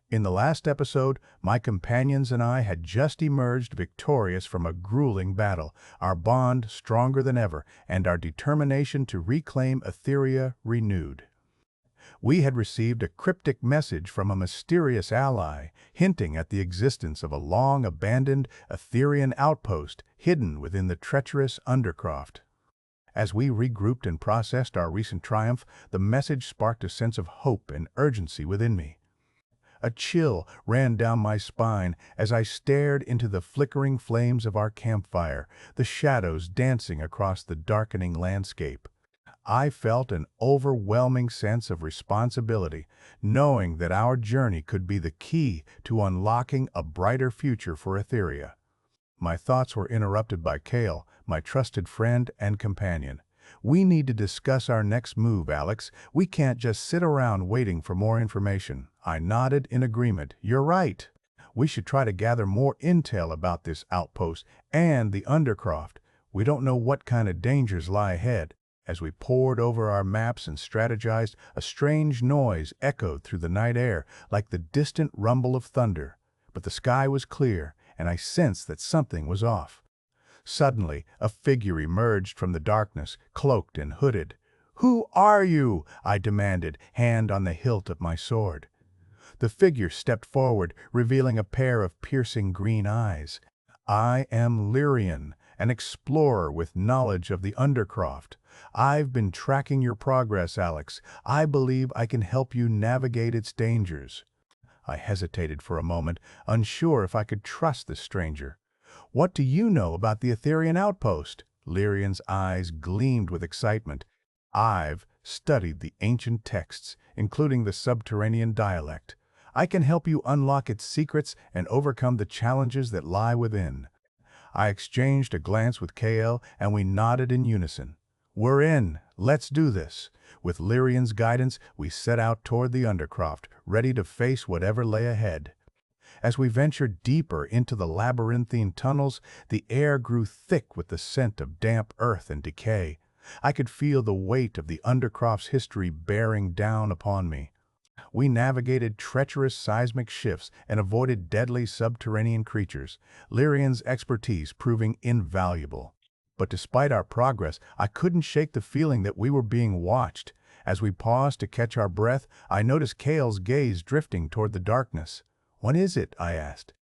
In the last episode, my companions and I had just emerged victorious from a grueling battle, our bond stronger than ever, and our determination to reclaim Aetheria renewed. We had received a cryptic message from a mysterious ally, hinting at the existence of a long-abandoned Aetherian outpost hidden within the treacherous Undercroft. As we regrouped and processed our recent triumph, the message sparked a sense of hope and urgency within me. A chill ran down my spine as I stared into the flickering flames of our campfire, the shadows dancing across the darkening landscape. I felt an overwhelming sense of responsibility, knowing that our journey could be the key to unlocking a brighter future for Aetheria. My thoughts were interrupted by Kale, my trusted friend and companion. "We need to discuss our next move, Alex. We can't just sit around waiting for more information." I nodded in agreement. "You're right. We should try to gather more intel about this outpost and the Undercroft. We don't know what kind of dangers lie ahead." As we pored over our maps and strategized, a strange noise echoed through the night air, like the distant rumble of thunder. But the sky was clear, and I sensed that something was off. Suddenly, a figure emerged from the darkness, cloaked and hooded. "Who are you?" I demanded, hand on the hilt of my sword. The figure stepped forward, revealing a pair of piercing green eyes. "I am Lyrian, an explorer with knowledge of the Undercroft. I've been tracking your progress, Alex. I believe I can help you navigate its dangers." I hesitated for a moment, unsure if I could trust this stranger. "What do you know about the Aetherian outpost?" Lyrian's eyes gleamed with excitement. "I've studied the ancient texts, including the Subterranean Dialect. I can help you unlock its secrets and overcome the challenges that lie within." I exchanged a glance with Kale, and we nodded in unison. "We're in. Let's do this." With Lyrian's guidance, we set out toward the Undercroft, ready to face whatever lay ahead. As we ventured deeper into the labyrinthine tunnels, the air grew thick with the scent of damp earth and decay. I could feel the weight of the Undercroft's history bearing down upon me. We navigated treacherous seismic shifts and avoided deadly subterranean creatures, Lyrian's expertise proving invaluable. But despite our progress, I couldn't shake the feeling that we were being watched. As we paused to catch our breath, I noticed Kale's gaze drifting toward the darkness. "What is it?" I asked.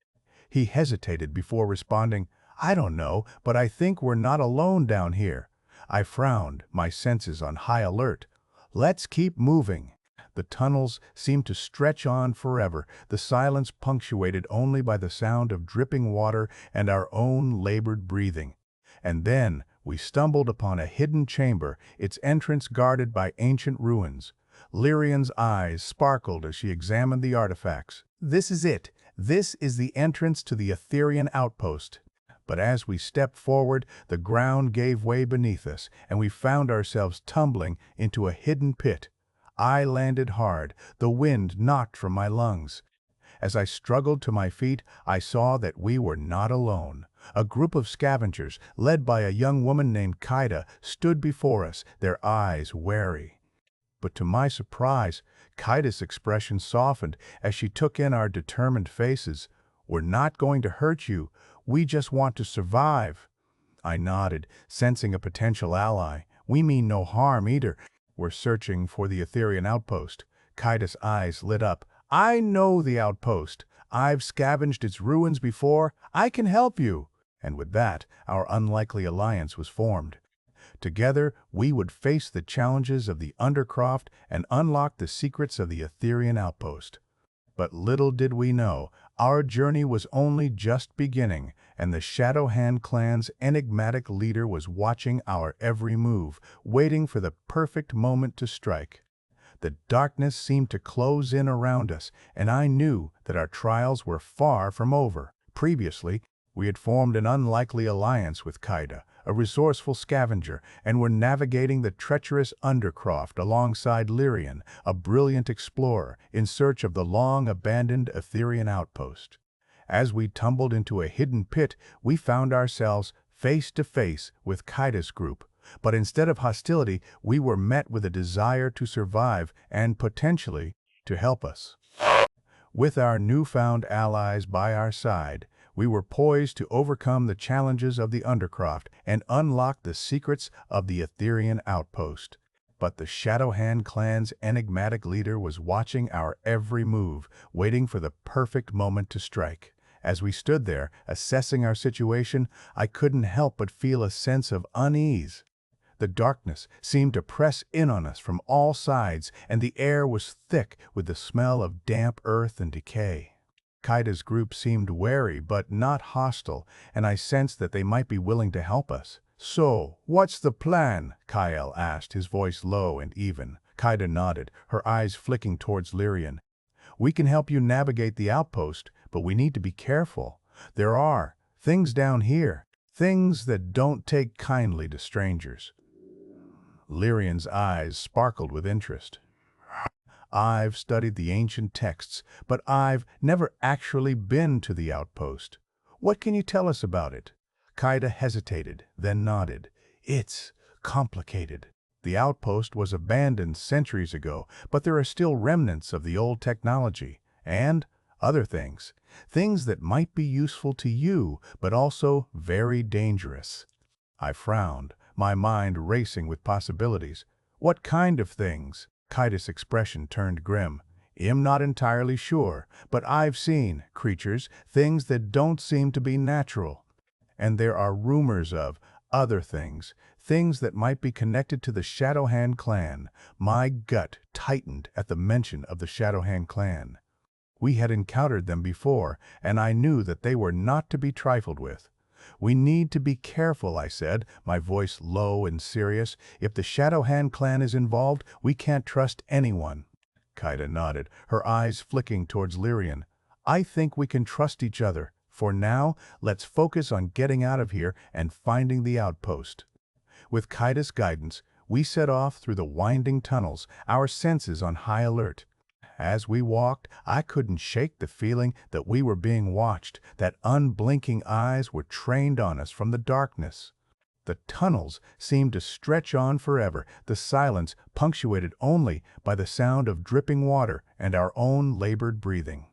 He hesitated before responding. "I don't know, but I think we're not alone down here." I frowned, my senses on high alert. "Let's keep moving." The tunnels seemed to stretch on forever, the silence punctuated only by the sound of dripping water and our own labored breathing. And then we stumbled upon a hidden chamber, its entrance guarded by ancient ruins. Lyrian's eyes sparkled as she examined the artifacts. "This is it. This is the entrance to the Aetherian outpost." But as we stepped forward, the ground gave way beneath us, and we found ourselves tumbling into a hidden pit. I landed hard, the wind knocked from my lungs. As I struggled to my feet, I saw that we were not alone. A group of scavengers, led by a young woman named Kaida, stood before us, their eyes wary. But to my surprise, Kaida's expression softened as she took in our determined faces. "We're not going to hurt you. We just want to survive." I nodded, sensing a potential ally. "We mean no harm either. We're searching for the Aetherian outpost." Kaida's eyes lit up. "I know the outpost. I've scavenged its ruins before. I can help you." And with that, our unlikely alliance was formed. Together, we would face the challenges of the Undercroft and unlock the secrets of the Aetherian outpost. But little did we know, our journey was only just beginning, and the Shadowhand Clan's enigmatic leader was watching our every move, waiting for the perfect moment to strike. The darkness seemed to close in around us, and I knew that our trials were far from over. Previously, we had formed an unlikely alliance with Kaida, a resourceful scavenger, and were navigating the treacherous Undercroft alongside Lyrian, a brilliant explorer, in search of the long-abandoned Aetherian outpost. As we tumbled into a hidden pit, we found ourselves face to face with Kaida's group. But instead of hostility, we were met with a desire to survive and, potentially, to help us. With our newfound allies by our side, we were poised to overcome the challenges of the Undercroft and unlock the secrets of the Aetherian outpost. But the Shadowhand Clan's enigmatic leader was watching our every move, waiting for the perfect moment to strike. As we stood there, assessing our situation, I couldn't help but feel a sense of unease. The darkness seemed to press in on us from all sides, and the air was thick with the smell of damp earth and decay. Kaida's group seemed wary but not hostile, and I sensed that they might be willing to help us. "So, what's the plan?" Kyle asked, his voice low and even. Kaida nodded, her eyes flicking towards Lyrian. "We can help you navigate the outpost, but we need to be careful. There are things down here, things that don't take kindly to strangers." Lyrian's eyes sparkled with interest. "I've studied the ancient texts, but I've never actually been to the outpost. What can you tell us about it?" Kaida hesitated, then nodded. "It's complicated. The outpost was abandoned centuries ago, but there are still remnants of the old technology, and other things. Things that might be useful to you, but also very dangerous." I frowned, my mind racing with possibilities. "What kind of things?" Kaida's expression turned grim. "I'm not entirely sure, but I've seen creatures, things that don't seem to be natural. And there are rumors of other things, things that might be connected to the Shadowhand Clan." My gut tightened at the mention of the Shadowhand Clan. We had encountered them before, and I knew that they were not to be trifled with. "We need to be careful," I said, my voice low and serious. "If the Shadowhand Clan is involved, we can't trust anyone." Kaida nodded, her eyes flicking towards Lyrian. "I think we can trust each other. For now, let's focus on getting out of here and finding the outpost." With Kaida's guidance, we set off through the winding tunnels, our senses on high alert. As we walked, I couldn't shake the feeling that we were being watched, that unblinking eyes were trained on us from the darkness. The tunnels seemed to stretch on forever, the silence punctuated only by the sound of dripping water and our own labored breathing.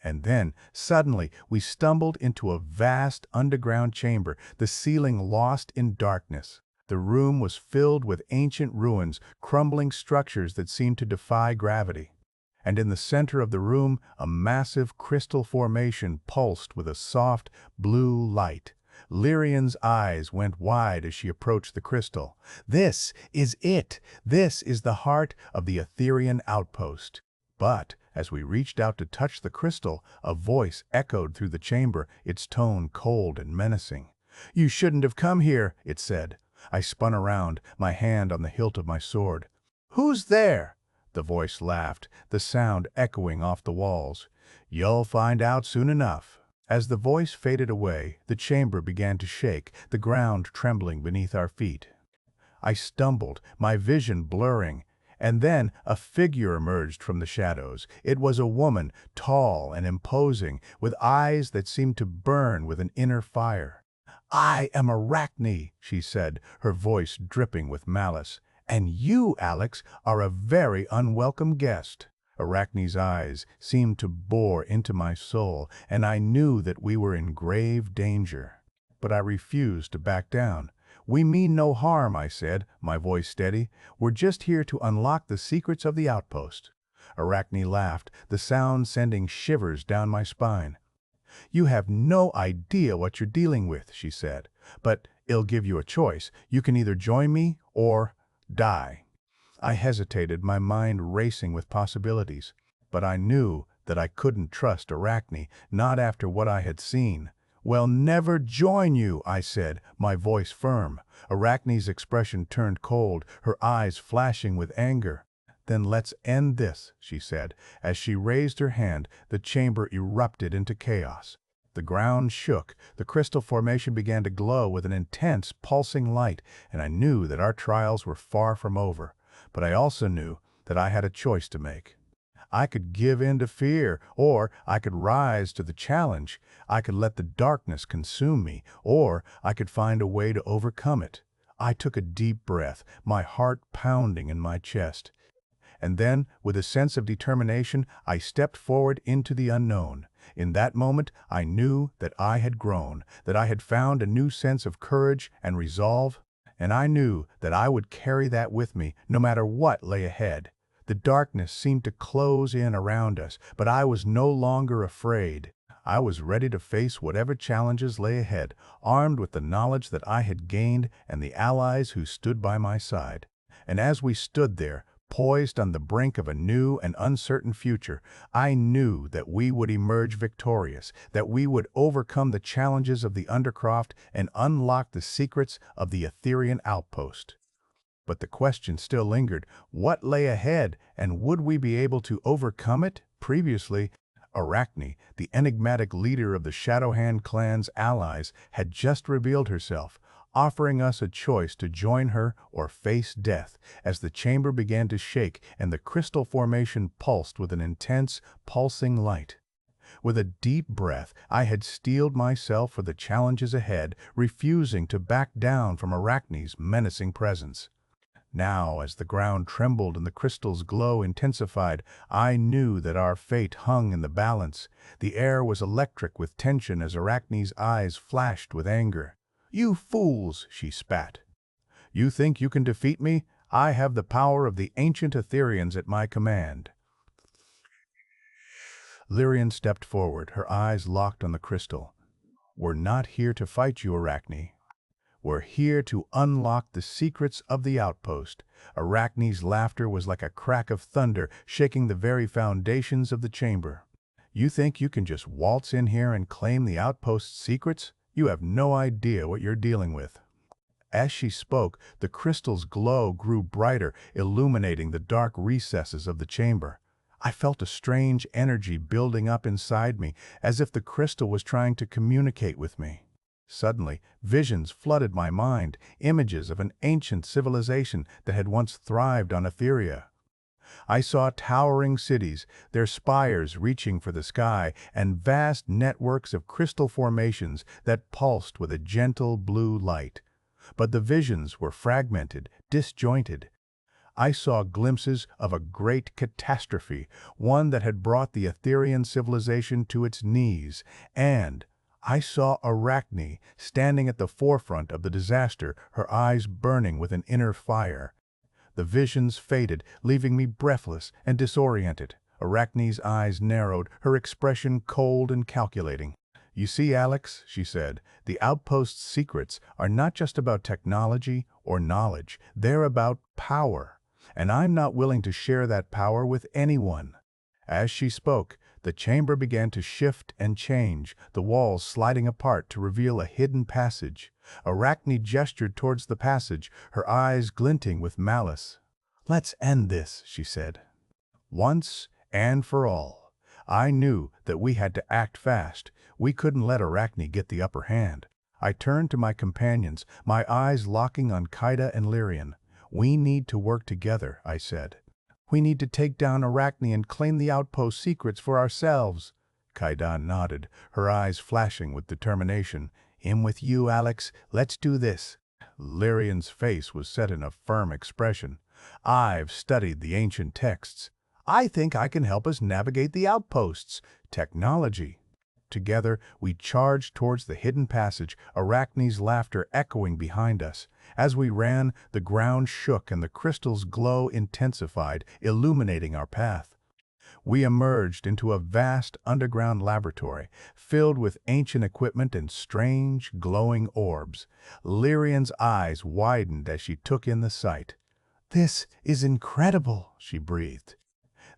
And then, suddenly, we stumbled into a vast underground chamber, the ceiling lost in darkness. The room was filled with ancient ruins, crumbling structures that seemed to defy gravity. And in the center of the room, a massive crystal formation pulsed with a soft, blue light. Lyrian's eyes went wide as she approached the crystal. "This is it! This is the heart of the Aetherian outpost." But as we reached out to touch the crystal, a voice echoed through the chamber, its tone cold and menacing. "You shouldn't have come here," it said. I spun around, my hand on the hilt of my sword. "Who's there?" The voice laughed, the sound echoing off the walls. "You'll find out soon enough." As the voice faded away, the chamber began to shake, the ground trembling beneath our feet. I stumbled, my vision blurring, and then a figure emerged from the shadows. It was a woman, tall and imposing, with eyes that seemed to burn with an inner fire. "I am Arachne," she said, her voice dripping with malice. "And you, Alex, are a very unwelcome guest." Arachne's eyes seemed to bore into my soul, and I knew that we were in grave danger. But I refused to back down. "We mean no harm," I said, my voice steady. "We're just here to unlock the secrets of the outpost." Arachne laughed, the sound sending shivers down my spine. "You have no idea what you're dealing with," she said. "But I'll give you a choice. You can either join me or die." I hesitated, my mind racing with possibilities. But I knew that I couldn't trust Arachne, not after what I had seen. "We'll never join you," I said, my voice firm. Arachne's expression turned cold, her eyes flashing with anger. "Then let's end this," she said. As she raised her hand, the chamber erupted into chaos. The ground shook, the crystal formation began to glow with an intense, pulsing light, and I knew that our trials were far from over. But I also knew that I had a choice to make. I could give in to fear, or I could rise to the challenge. I could let the darkness consume me, or I could find a way to overcome it. I took a deep breath, my heart pounding in my chest. And then, with a sense of determination, I stepped forward into the unknown. In that moment, I knew that I had grown, that I had found a new sense of courage and resolve, and I knew that I would carry that with me, no matter what lay ahead. The darkness seemed to close in around us, but I was no longer afraid. I was ready to face whatever challenges lay ahead, armed with the knowledge that I had gained and the allies who stood by my side. And as we stood there, poised on the brink of a new and uncertain future, I knew that we would emerge victorious, that we would overcome the challenges of the Undercroft and unlock the secrets of the Aetherian outpost. But the question still lingered: what lay ahead, and would we be able to overcome it? Previously, Arachne, the enigmatic leader of the Shadowhand Clan's allies, had just revealed herself, offering us a choice to join her or face death. As the chamber began to shake and the crystal formation pulsed with an intense, pulsing light. With a deep breath, I had steeled myself for the challenges ahead, refusing to back down from Arachne's menacing presence. Now, as the ground trembled and the crystal's glow intensified, I knew that our fate hung in the balance. The air was electric with tension as Arachne's eyes flashed with anger. "You fools," she spat. "You think you can defeat me? I have the power of the ancient Aetherians at my command." Lyrian stepped forward, her eyes locked on the crystal. "We're not here to fight you, Arachne. We're here to unlock the secrets of the outpost." Arachne's laughter was like a crack of thunder, shaking the very foundations of the chamber. "You think you can just waltz in here and claim the outpost's secrets? You have no idea what you're dealing with." As she spoke, the crystal's glow grew brighter, illuminating the dark recesses of the chamber. I felt a strange energy building up inside me, as if the crystal was trying to communicate with me. Suddenly, visions flooded my mind, images of an ancient civilization that had once thrived on Aetheria. I saw towering cities, their spires reaching for the sky, and vast networks of crystal formations that pulsed with a gentle blue light. But the visions were fragmented, disjointed. I saw glimpses of a great catastrophe, one that had brought the Aetherian civilization to its knees, and I saw Arachne standing at the forefront of the disaster, her eyes burning with an inner fire. The visions faded, leaving me breathless and disoriented. Arachne's eyes narrowed, her expression cold and calculating. "You see, Alex," she said, "the outpost's secrets are not just about technology or knowledge. They're about power. And I'm not willing to share that power with anyone." As she spoke, the chamber began to shift and change, the walls sliding apart to reveal a hidden passage. Arachne gestured towards the passage, her eyes glinting with malice. "Let's end this," she said. Once and for all. I knew that we had to act fast. We couldn't let Arachne get the upper hand. I turned to my companions, my eyes locking on Kaida and Lyrian. "We need to work together," I said. "We need to take down Arachne and claim the outpost secrets for ourselves." Kaida nodded, her eyes flashing with determination. "In with you, Alex. Let's do this." Lyrian's face was set in a firm expression. "I've studied the ancient texts. I think I can help us navigate the outposts. Technology." Together, we charged towards the hidden passage, Arachne's laughter echoing behind us. As we ran, the ground shook and the crystal's glow intensified, illuminating our path. We emerged into a vast underground laboratory, filled with ancient equipment and strange, glowing orbs. Lyrian's eyes widened as she took in the sight. "This is incredible," she breathed.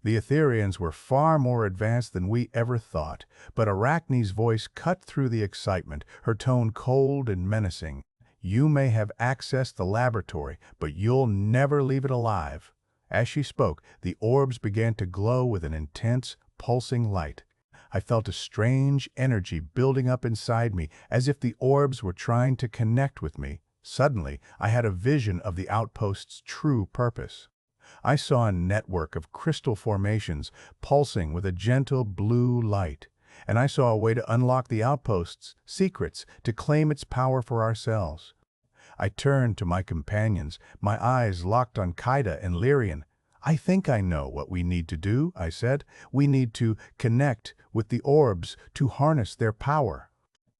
The Aetherians were far more advanced than we ever thought, but Arachne's voice cut through the excitement, her tone cold and menacing. "You may have accessed the laboratory, but you'll never leave it alive." As she spoke, the orbs began to glow with an intense, pulsing light. I felt a strange energy building up inside me, as if the orbs were trying to connect with me. Suddenly, I had a vision of the outpost's true purpose. I saw a network of crystal formations pulsing with a gentle blue light, and I saw a way to unlock the outpost's secrets, to claim its power for ourselves. I turned to my companions, my eyes locked on Kaida and Lyrian. I think I know what we need to do, I said. We need to connect with the orbs to harness their power.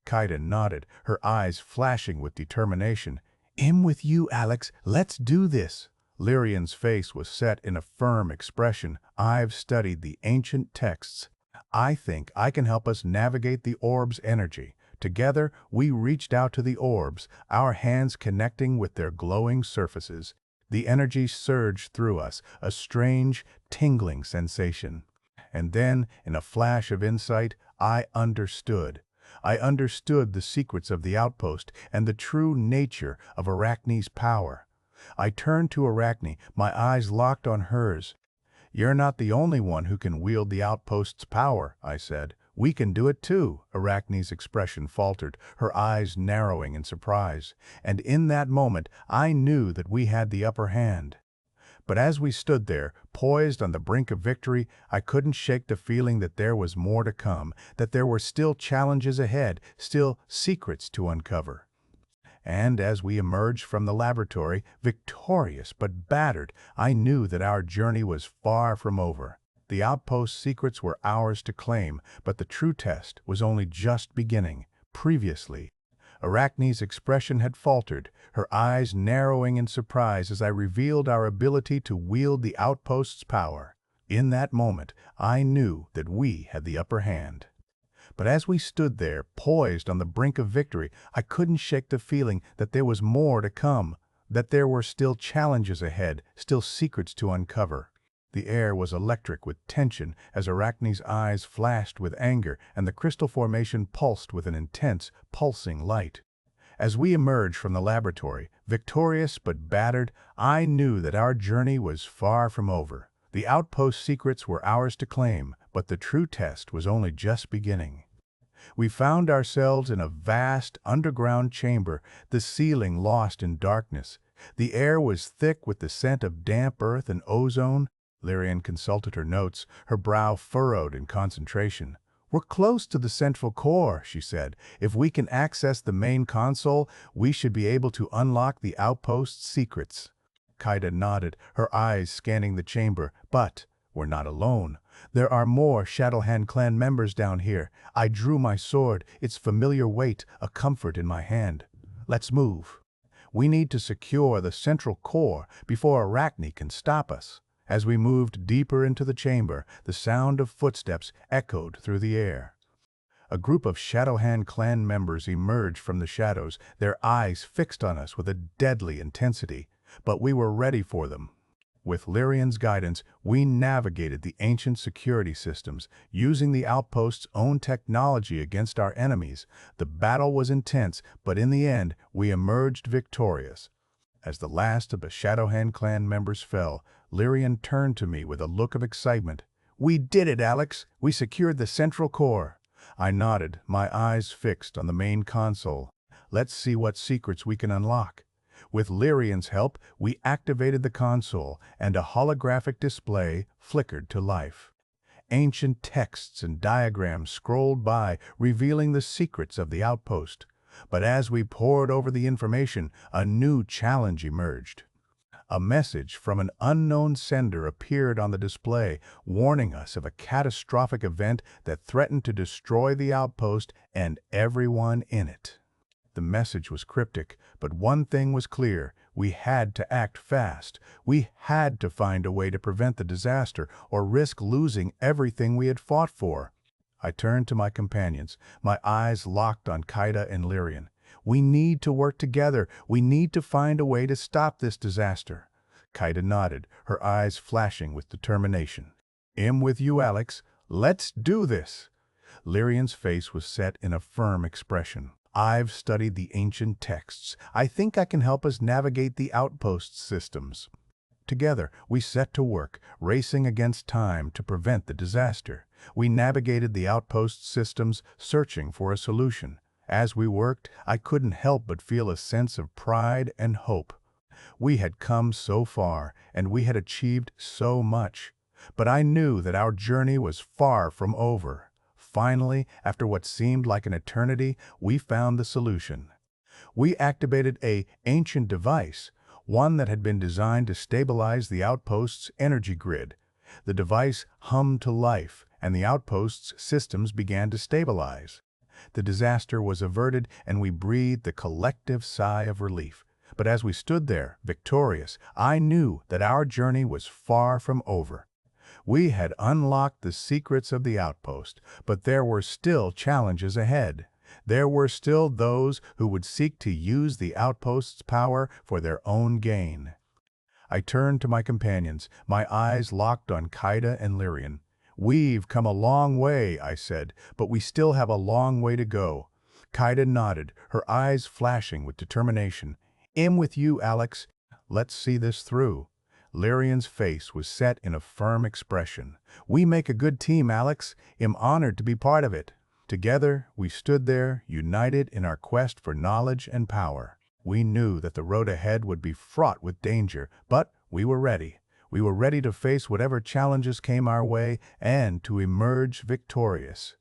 Kaida nodded, her eyes flashing with determination. "I'm with you, Alex. Let's do this." Lyrian's face was set in a firm expression. "I've studied the ancient texts. I think I can help us navigate the orb's energy." Together, we reached out to the orbs, our hands connecting with their glowing surfaces. The energy surged through us, a strange, tingling sensation. And then, in a flash of insight, I understood. I understood the secrets of the outpost and the true nature of Arachne's power. I turned to Arachne, my eyes locked on hers. "You're not the only one who can wield the outpost's power," I said. "We can do it too." Arachne's expression faltered, her eyes narrowing in surprise. And in that moment, I knew that we had the upper hand. But as we stood there, poised on the brink of victory, I couldn't shake the feeling that there was more to come, that there were still challenges ahead, still secrets to uncover. And as we emerged from the laboratory, victorious but battered, I knew that our journey was far from over. The outpost's secrets were ours to claim, but the true test was only just beginning. Previously, Arachne's expression had faltered, her eyes narrowing in surprise as I revealed our ability to wield the outpost's power. In that moment, I knew that we had the upper hand. But as we stood there, poised on the brink of victory, I couldn't shake the feeling that there was more to come, that there were still challenges ahead, still secrets to uncover. The air was electric with tension as Arachne's eyes flashed with anger and the crystal formation pulsed with an intense, pulsing light. As we emerged from the laboratory, victorious but battered, I knew that our journey was far from over. The outpost secrets were ours to claim, but the true test was only just beginning. We found ourselves in a vast underground chamber, the ceiling lost in darkness. The air was thick with the scent of damp earth and ozone. Lyrian consulted her notes, her brow furrowed in concentration. "We're close to the central core," she said. "If we can access the main console, we should be able to unlock the outpost's secrets." Kaida nodded, her eyes scanning the chamber. "But we're not alone. There are more Shadowhand Clan members down here." I drew my sword, its familiar weight a comfort in my hand. "Let's move. We need to secure the central core before Arachne can stop us." As we moved deeper into the chamber, the sound of footsteps echoed through the air. A group of Shadowhand Clan members emerged from the shadows, their eyes fixed on us with a deadly intensity. But we were ready for them. With Lyrian's guidance, we navigated the ancient security systems, using the outpost's own technology against our enemies. The battle was intense, but in the end, we emerged victorious. As the last of the Shadowhand Clan members fell, Lyrian turned to me with a look of excitement. "We did it, Alex! We secured the central core." I nodded, my eyes fixed on the main console. "Let's see what secrets we can unlock." With Lyrian's help, we activated the console, and a holographic display flickered to life. Ancient texts and diagrams scrolled by, revealing the secrets of the outpost. But as we pored over the information, a new challenge emerged. A message from an unknown sender appeared on the display, warning us of a catastrophic event that threatened to destroy the outpost and everyone in it. The message was cryptic, but one thing was clear: we had to act fast. We had to find a way to prevent the disaster or risk losing everything we had fought for. I turned to my companions, my eyes locked on Kaida and Lyrian. "We need to work together. We need to find a way to stop this disaster." Kaida nodded, her eyes flashing with determination. "I'm with you, Alex. Let's do this." Lyrian's face was set in a firm expression. "I've studied the ancient texts. I think I can help us navigate the outpost systems." Together, we set to work, racing against time to prevent the disaster. We navigated the outpost systems, searching for a solution. As we worked, I couldn't help but feel a sense of pride and hope. We had come so far, and we had achieved so much. But I knew that our journey was far from over. Finally, after what seemed like an eternity, we found the solution. We activated an ancient device, one that had been designed to stabilize the outpost's energy grid. The device hummed to life, and the outpost's systems began to stabilize. The disaster was averted, and we breathed a collective sigh of relief. But as we stood there, victorious, I knew that our journey was far from over. We had unlocked the secrets of the outpost, but there were still challenges ahead. There were still those who would seek to use the outpost's power for their own gain. I turned to my companions, my eyes locked on Kaida and Lyrian. "We've come a long way," I said, "but we still have a long way to go." Kaida nodded, her eyes flashing with determination. "I'm with you, Alex. Let's see this through." Lyrian's face was set in a firm expression. "We make a good team, Alex. I'm honored to be part of it." Together, we stood there, united in our quest for knowledge and power. We knew that the road ahead would be fraught with danger, but we were ready. We were ready to face whatever challenges came our way and to emerge victorious.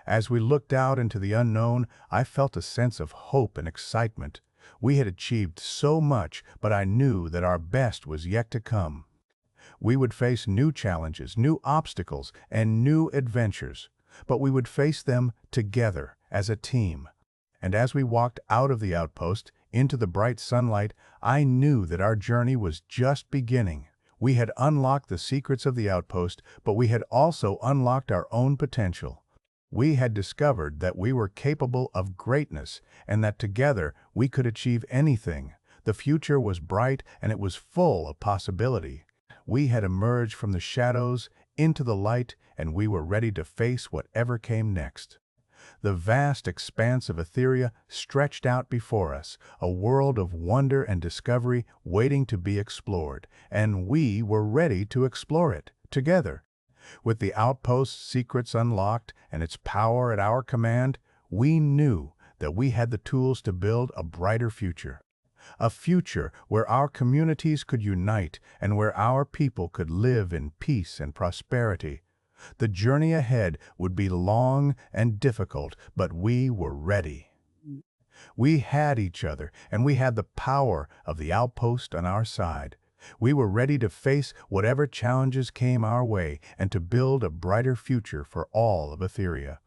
As we looked out into the unknown, I felt a sense of hope and excitement. We had achieved so much, but I knew that our best was yet to come. We would face new challenges, new obstacles, and new adventures, but we would face them together as a team. And as we walked out of the outpost into the bright sunlight, I knew that our journey was just beginning. We had unlocked the secrets of the outpost, but we had also unlocked our own potential. We had discovered that we were capable of greatness and that together we could achieve anything. The future was bright and it was full of possibility. We had emerged from the shadows into the light, and we were ready to face whatever came next. The vast expanse of Aetheria stretched out before us, a world of wonder and discovery waiting to be explored, and we were ready to explore it together. With the outpost's secrets unlocked and its power at our command, we knew that we had the tools to build a brighter future. A future where our communities could unite and where our people could live in peace and prosperity. The journey ahead would be long and difficult, but we were ready. We had each other, and we had the power of the outpost on our side. We were ready to face whatever challenges came our way and to build a brighter future for all of Aetheria.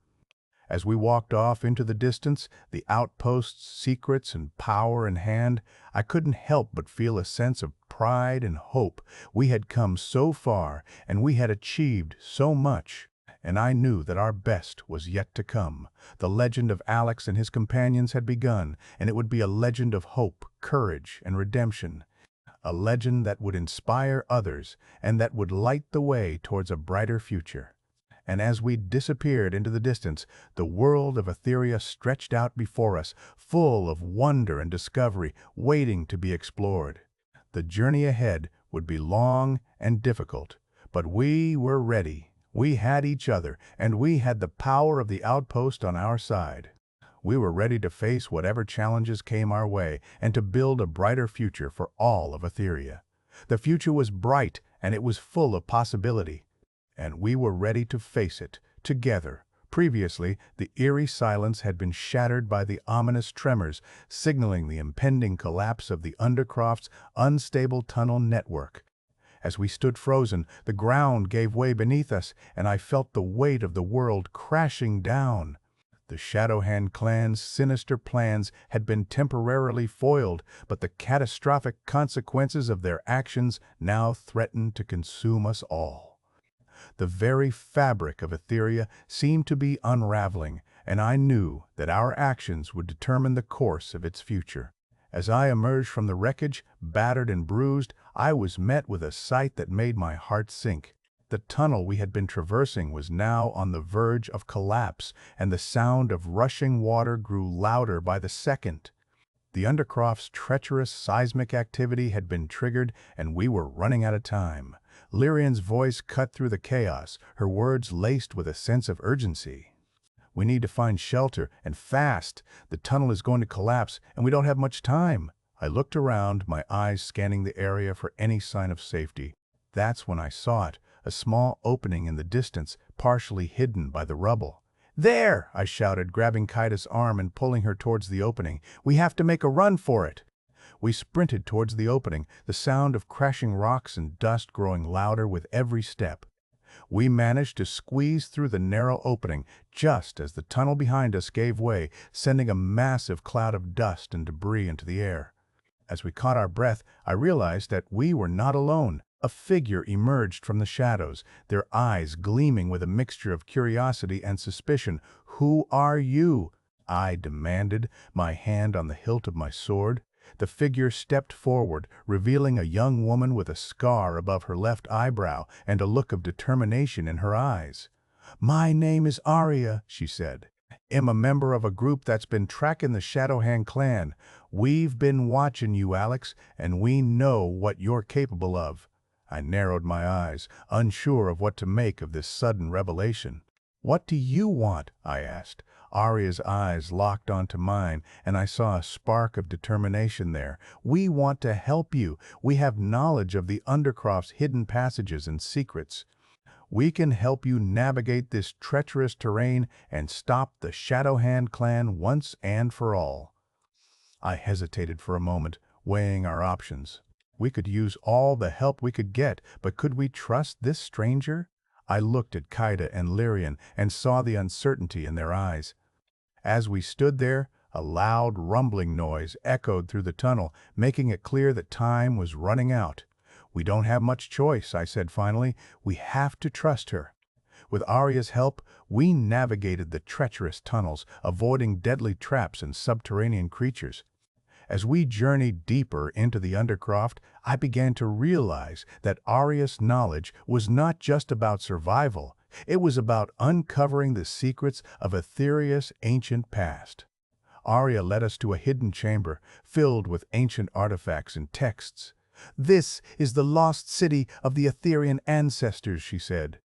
As we walked off into the distance, the outpost's secrets and power in hand, I couldn't help but feel a sense of pride and hope. We had come so far, and we had achieved so much, and I knew that our best was yet to come. The legend of Alex and his companions had begun, and it would be a legend of hope, courage, and redemption. A legend that would inspire others and that would light the way towards a brighter future. And as we disappeared into the distance, the world of Aetheria stretched out before us, full of wonder and discovery, waiting to be explored. The journey ahead would be long and difficult, but we were ready. We had each other, and we had the power of the outpost on our side. We were ready to face whatever challenges came our way and to build a brighter future for all of Aetheria. The future was bright, and it was full of possibility. And we were ready to face it, together. Previously, the eerie silence had been shattered by the ominous tremors, signaling the impending collapse of the Undercroft's unstable tunnel network. As we stood frozen, the ground gave way beneath us, and I felt the weight of the world crashing down. The Shadowhand Clan's sinister plans had been temporarily foiled, but the catastrophic consequences of their actions now threatened to consume us all. The very fabric of Aetheria seemed to be unraveling, and I knew that our actions would determine the course of its future. As I emerged from the wreckage, battered and bruised, I was met with a sight that made my heart sink. The tunnel we had been traversing was now on the verge of collapse, and the sound of rushing water grew louder by the second. The Undercroft's treacherous seismic activity had been triggered, and we were running out of time. Lyrian's voice cut through the chaos, her words laced with a sense of urgency. "We need to find shelter, and fast. The tunnel is going to collapse, and we don't have much time." I looked around, my eyes scanning the area for any sign of safety. That's when I saw it, a small opening in the distance, partially hidden by the rubble. "There!" I shouted, grabbing Kaida's arm and pulling her towards the opening. "We have to make a run for it." We sprinted towards the opening, the sound of crashing rocks and dust growing louder with every step. We managed to squeeze through the narrow opening just as the tunnel behind us gave way, sending a massive cloud of dust and debris into the air. As we caught our breath, I realized that we were not alone. A figure emerged from the shadows, their eyes gleaming with a mixture of curiosity and suspicion. "Who are you?" I demanded, my hand on the hilt of my sword. The figure stepped forward, revealing a young woman with a scar above her left eyebrow and a look of determination in her eyes. "My name is Aria," she said. "I'm a member of a group that's been tracking the Shadowhand Clan. We've been watching you, Alex, and we know what you're capable of." I narrowed my eyes, unsure of what to make of this sudden revelation. "What do you want?" I asked. Aria's eyes locked onto mine, and I saw a spark of determination there. "We want to help you. We have knowledge of the Undercroft's hidden passages and secrets. We can help you navigate this treacherous terrain and stop the Shadowhand Clan once and for all." I hesitated for a moment, weighing our options. We could use all the help we could get, but could we trust this stranger? I looked at Kaida and Lyrian and saw the uncertainty in their eyes. As we stood there, a loud rumbling noise echoed through the tunnel, making it clear that time was running out. "We don't have much choice," I said finally. "We have to trust her." With Aria's help, we navigated the treacherous tunnels, avoiding deadly traps and subterranean creatures. As we journeyed deeper into the Undercroft, I began to realize that Aria's knowledge was not just about survival. It was about uncovering the secrets of Aetheria's ancient past. Aria led us to a hidden chamber filled with ancient artifacts and texts. "This is the lost city of the Aetherian ancestors," she said.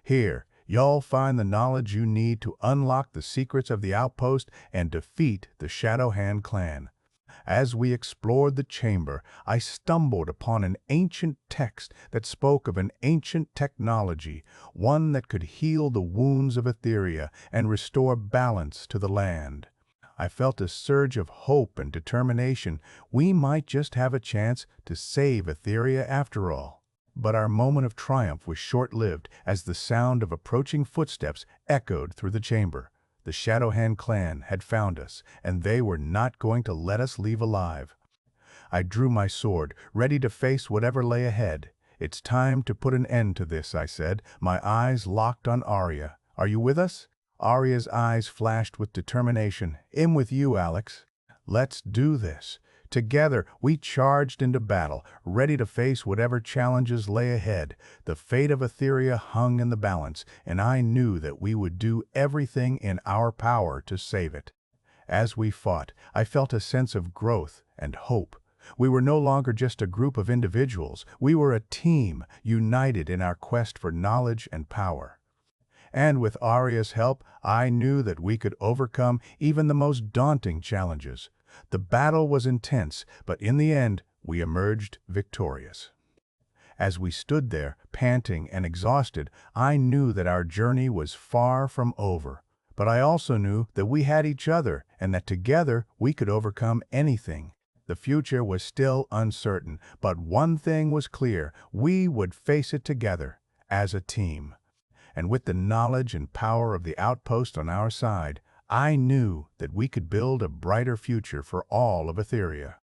"Here, you'll find the knowledge you need to unlock the secrets of the outpost and defeat the Shadowhand Clan." As we explored the chamber, I stumbled upon an ancient text that spoke of an ancient technology, one that could heal the wounds of Aetheria and restore balance to the land. I felt a surge of hope and determination. We might just have a chance to save Aetheria after all. But our moment of triumph was short-lived as the sound of approaching footsteps echoed through the chamber. The Shadowhand Clan had found us, and they were not going to let us leave alive. I drew my sword, ready to face whatever lay ahead. "It's time to put an end to this," I said, my eyes locked on Aria. "Are you with us?" Aria's eyes flashed with determination. "I'm with you, Alex. Let's do this." Together, we charged into battle, ready to face whatever challenges lay ahead. The fate of Aetheria hung in the balance, and I knew that we would do everything in our power to save it. As we fought, I felt a sense of growth and hope. We were no longer just a group of individuals. We were a team, united in our quest for knowledge and power. And with Aria's help, I knew that we could overcome even the most daunting challenges. The battle was intense, but in the end, we emerged victorious. As we stood there, panting and exhausted, I knew that our journey was far from over. But I also knew that we had each other, and that together we could overcome anything. The future was still uncertain, but one thing was clear: we would face it together, as a team. And with the knowledge and power of the outpost on our side, I knew that we could build a brighter future for all of Aetheria.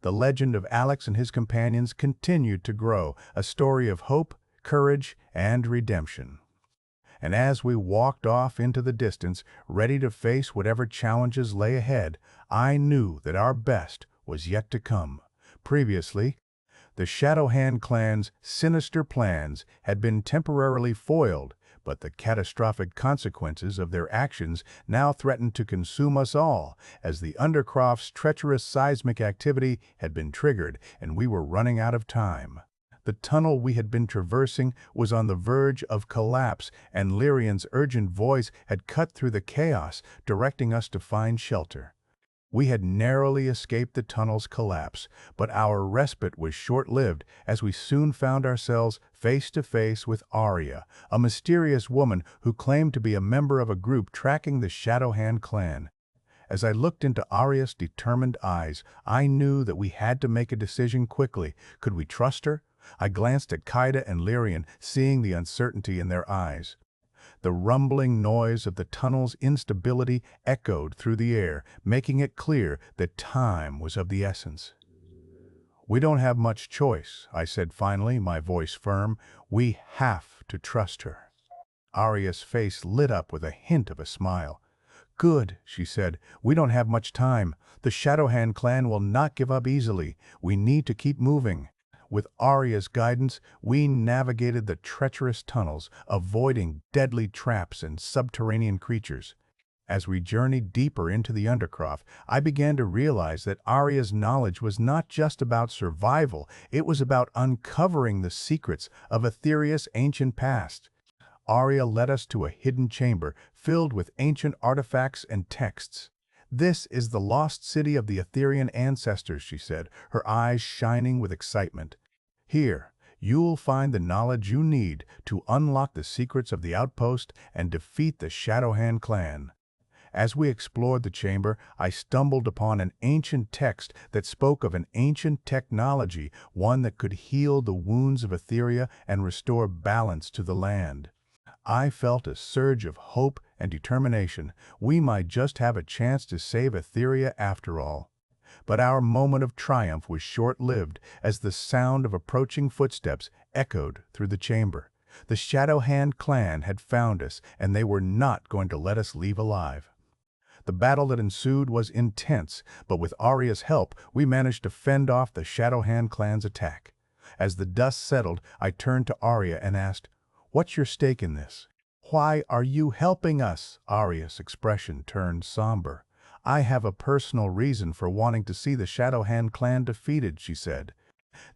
The legend of Alex and his companions continued to grow, a story of hope, courage, and redemption. And as we walked off into the distance, ready to face whatever challenges lay ahead, I knew that our best was yet to come. Previously, the Shadowhand Clan's sinister plans had been temporarily foiled, but the catastrophic consequences of their actions now threatened to consume us all, as the Undercroft's treacherous seismic activity had been triggered and we were running out of time. The tunnel we had been traversing was on the verge of collapse, and Lyrian's urgent voice had cut through the chaos, directing us to find shelter. We had narrowly escaped the tunnel's collapse, but our respite was short-lived as we soon found ourselves face to face with Aria, a mysterious woman who claimed to be a member of a group tracking the Shadowhand Clan. As I looked into Arya's determined eyes, I knew that we had to make a decision quickly. Could we trust her? I glanced at Kaida and Lyrian, seeing the uncertainty in their eyes. The rumbling noise of the tunnel's instability echoed through the air, making it clear that time was of the essence. "We don't have much choice," I said finally, my voice firm. "We have to trust her." Arya's face lit up with a hint of a smile. "Good," she said. "We don't have much time. The Shadowhand Clan will not give up easily. We need to keep moving." With Arya's guidance, we navigated the treacherous tunnels, avoiding deadly traps and subterranean creatures. As we journeyed deeper into the Undercroft, I began to realize that Arya's knowledge was not just about survival, it was about uncovering the secrets of Aetheria's ancient past. Arya led us to a hidden chamber filled with ancient artifacts and texts. "This is the lost city of the Aetherian ancestors," she said, her eyes shining with excitement. "Here, you'll find the knowledge you need to unlock the secrets of the outpost and defeat the Shadowhand Clan." As we explored the chamber, I stumbled upon an ancient text that spoke of an ancient technology, one that could heal the wounds of Aetheria and restore balance to the land. I felt a surge of hope and determination. We might just have a chance to save Aetheria after all. But our moment of triumph was short-lived as the sound of approaching footsteps echoed through the chamber. The Shadowhand Clan had found us, and they were not going to let us leave alive. The battle that ensued was intense, but with Arya's help, we managed to fend off the Shadowhand Clan's attack. As the dust settled, I turned to Arya and asked, "What's your stake in this?" "Why are you helping us?" Arya's expression turned somber. "I have a personal reason for wanting to see the Shadowhand Clan defeated," she said.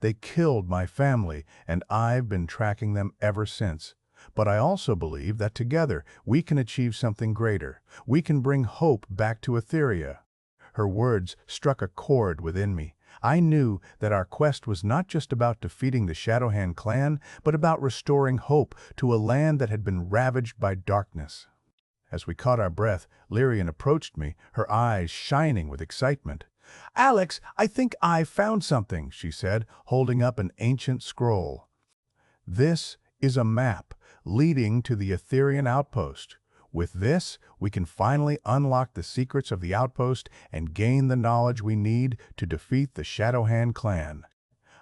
"They killed my family, and I've been tracking them ever since. But I also believe that together we can achieve something greater. We can bring hope back to Aetheria." Her words struck a chord within me. I knew that our quest was not just about defeating the Shadowhand Clan, but about restoring hope to a land that had been ravaged by darkness. As we caught our breath, Lyrian approached me, her eyes shining with excitement. "Alex, I think I've found something," she said, holding up an ancient scroll. "This is a map leading to the Aetherian outpost. With this, we can finally unlock the secrets of the outpost and gain the knowledge we need to defeat the Shadowhand Clan."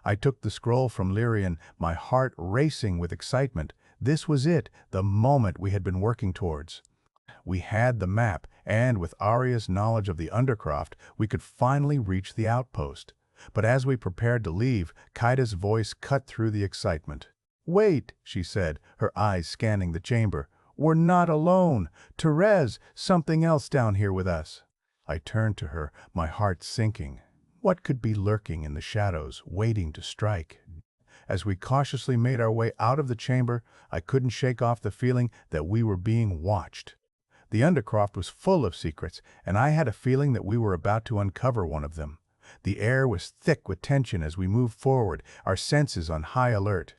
I took the scroll from Lyrian, my heart racing with excitement. This was it, the moment we had been working towards. We had the map, and with Arya's knowledge of the Undercroft, we could finally reach the outpost. But as we prepared to leave, Kaida's voice cut through the excitement. "Wait," she said, her eyes scanning the chamber. "We're not alone. Therese, something else down here with us." I turned to her, my heart sinking. What could be lurking in the shadows, waiting to strike? As we cautiously made our way out of the chamber, I couldn't shake off the feeling that we were being watched. The Undercroft was full of secrets, and I had a feeling that we were about to uncover one of them. The air was thick with tension as we moved forward, our senses on high alert.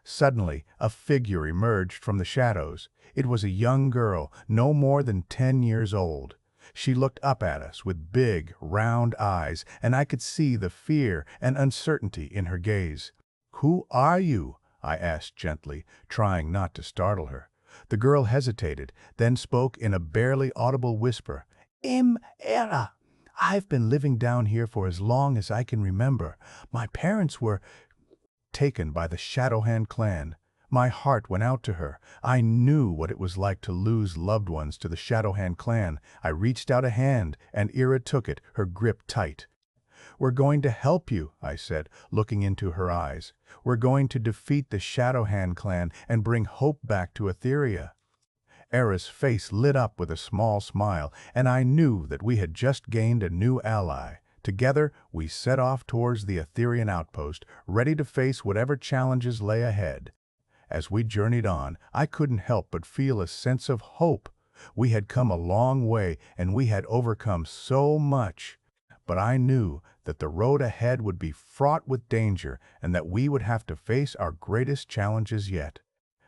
Suddenly, a figure emerged from the shadows. It was a young girl, no more than 10 years old. She looked up at us with big, round eyes, and I could see the fear and uncertainty in her gaze. "Who are you?" I asked gently, trying not to startle her. The girl hesitated, then spoke in a barely audible whisper. "Era. I've been living down here for as long as I can remember. My parents were taken by the Shadowhand Clan." My heart went out to her. I knew what it was like to lose loved ones to the Shadowhand Clan. I reached out a hand, and Era took it, her grip tight. "We're going to help you," I said, looking into her eyes. "We're going to defeat the Shadowhand Clan and bring hope back to Aetheria." Era's face lit up with a small smile, and I knew that we had just gained a new ally. Together, we set off towards the Aetherian outpost, ready to face whatever challenges lay ahead. As we journeyed on, I couldn't help but feel a sense of hope. We had come a long way, and we had overcome so much. But I knew that the road ahead would be fraught with danger and that we would have to face our greatest challenges yet.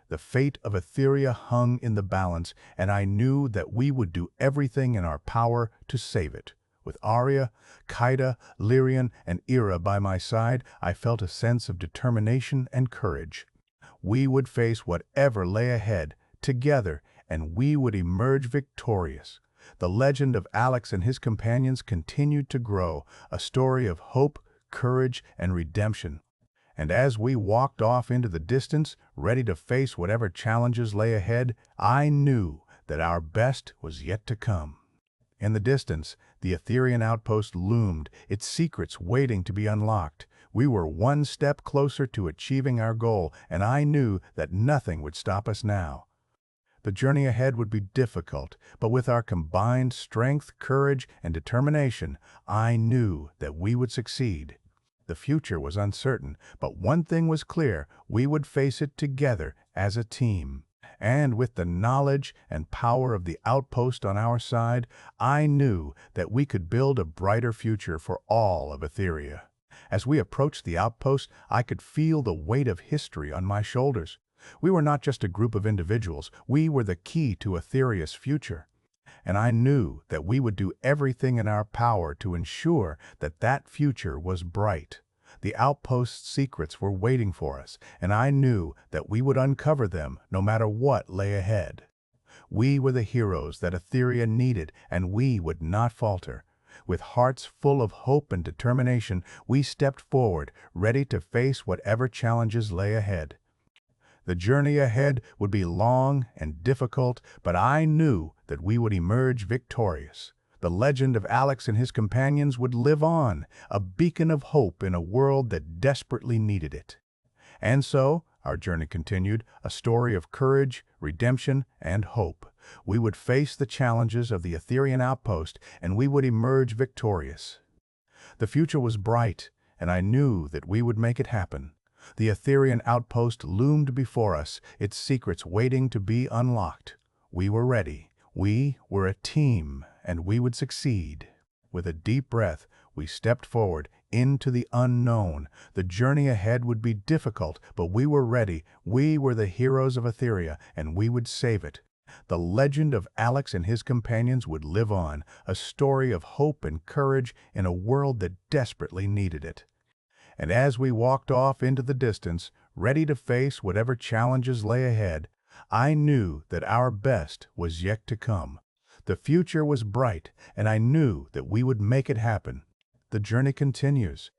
The fate of Aetheria hung in the balance, and I knew that we would do everything in our power to save it. With Arya, Kaida, Lyrian, and Ira by my side, I felt a sense of determination and courage. We would face whatever lay ahead, together, and we would emerge victorious. The legend of Alex and his companions continued to grow, a story of hope, courage, and redemption. And as we walked off into the distance, ready to face whatever challenges lay ahead, I knew that our best was yet to come. In the distance, the Aetherian outpost loomed, its secrets waiting to be unlocked. We were one step closer to achieving our goal, and I knew that nothing would stop us now. The journey ahead would be difficult, but with our combined strength, courage, and determination, I knew that we would succeed. The future was uncertain, but one thing was clear: we would face it together as a team. And with the knowledge and power of the outpost on our side, I knew that we could build a brighter future for all of Aetheria. As we approached the outpost, I could feel the weight of history on my shoulders. We were not just a group of individuals, we were the key to Aetheria's future. And I knew that we would do everything in our power to ensure that that future was bright. The outpost's secrets were waiting for us, and I knew that we would uncover them no matter what lay ahead. We were the heroes that Aetheria needed, and we would not falter. With hearts full of hope and determination, we stepped forward, ready to face whatever challenges lay ahead. The journey ahead would be long and difficult, but I knew that we would emerge victorious. The legend of Alex and his companions would live on, a beacon of hope in a world that desperately needed it. And so, our journey continued, a story of courage, redemption, and hope. We would face the challenges of the Aetherian outpost, and we would emerge victorious. The future was bright, and I knew that we would make it happen. The Aetherian outpost loomed before us, its secrets waiting to be unlocked. We were ready. We were a team, and we would succeed. With a deep breath, we stepped forward into the unknown. The journey ahead would be difficult, but we were ready. We were the heroes of Aetheria, and we would save it. The legend of Alex and his companions would live on, a story of hope and courage in a world that desperately needed it. And as we walked off into the distance, ready to face whatever challenges lay ahead, I knew that our best was yet to come. The future was bright, and I knew that we would make it happen. The journey continues,